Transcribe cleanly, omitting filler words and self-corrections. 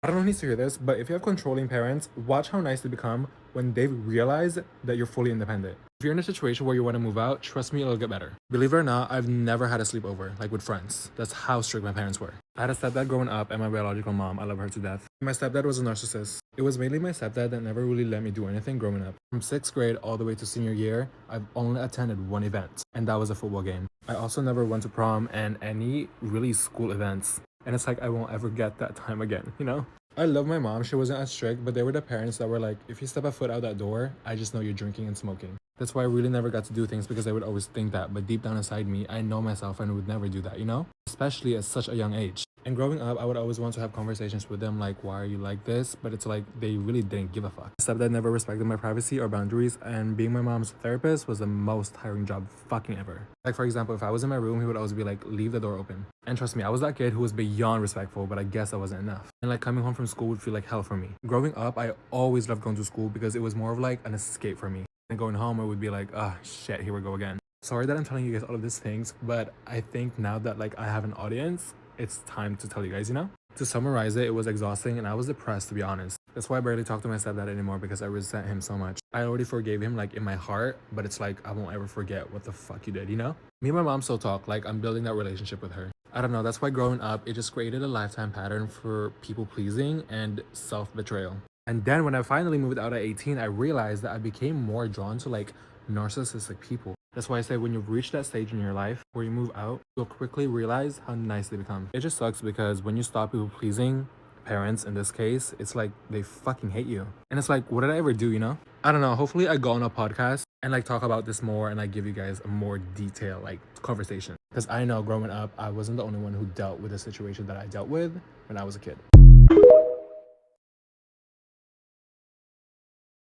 I don't know who needs to hear this, but if you have controlling parents, watch how nice they become when they realize that you're fully independent. If you're in a situation where you want to move out, trust me, it'll get better. Believe it or not, I've never had a sleepover, like with friends. That's how strict my parents were. I had a stepdad growing up and my biological mom, I love her to death. My stepdad was a narcissist. It was mainly my stepdad that never really let me do anything growing up. From 6th grade all the way to senior year, I've only attended one event, and that was a football game. I also never went to prom and any really school events. And it's like I won't ever get that time again, you know? I love my mom. She wasn't as strict, but they were the parents that were like, if you step a foot out that door, I just know you're drinking and smoking. That's why I really never got to do things because I would always think that. But deep down inside me, I know myself and would never do that, you know? Especially at such a young age. And growing up, I would always want to have conversations with them like, why are you like this? But it's like they really didn't give a fuck. Stepdad never respected my privacy or boundaries, and being my mom's therapist was the most tiring job fucking ever. Like, for example, if I was in my room, he would always be like, leave the door open. And trust me, I was that kid who was beyond respectful, but I guess that wasn't enough. And like coming home from school would feel like hell for me. Growing up, I always loved going to school because it was more of like an escape for me. And going home, I would be like, ah, shit, here we go again. Sorry that I'm telling you guys all of these things, but I think now that like I have an audience, it's time to tell you guys, you know? To summarize it, it was exhausting and I was depressed, to be honest. That's why I barely talk to my stepdad anymore because I resent him so much. I already forgave him like in my heart, but it's like I won't ever forget what the fuck you did, you know? Me and my mom still talk, like I'm building that relationship with her. I don't know, that's why growing up, it just created a lifetime pattern for people pleasing and self-betrayal. And then when I finally moved out at 18, I realized that I became more drawn to like narcissistic people. That's why I say when you've reached that stage in your life where you move out, you'll quickly realize how nice they become. It just sucks because when you stop people pleasing, parents in this case, it's like they fucking hate you. And it's like, what did I ever do, you know? I don't know. Hopefully I go on a podcast and like talk about this more and like give you guys a more detailed like conversation. Because I know growing up, I wasn't the only one who dealt with the situation that I dealt with when I was a kid.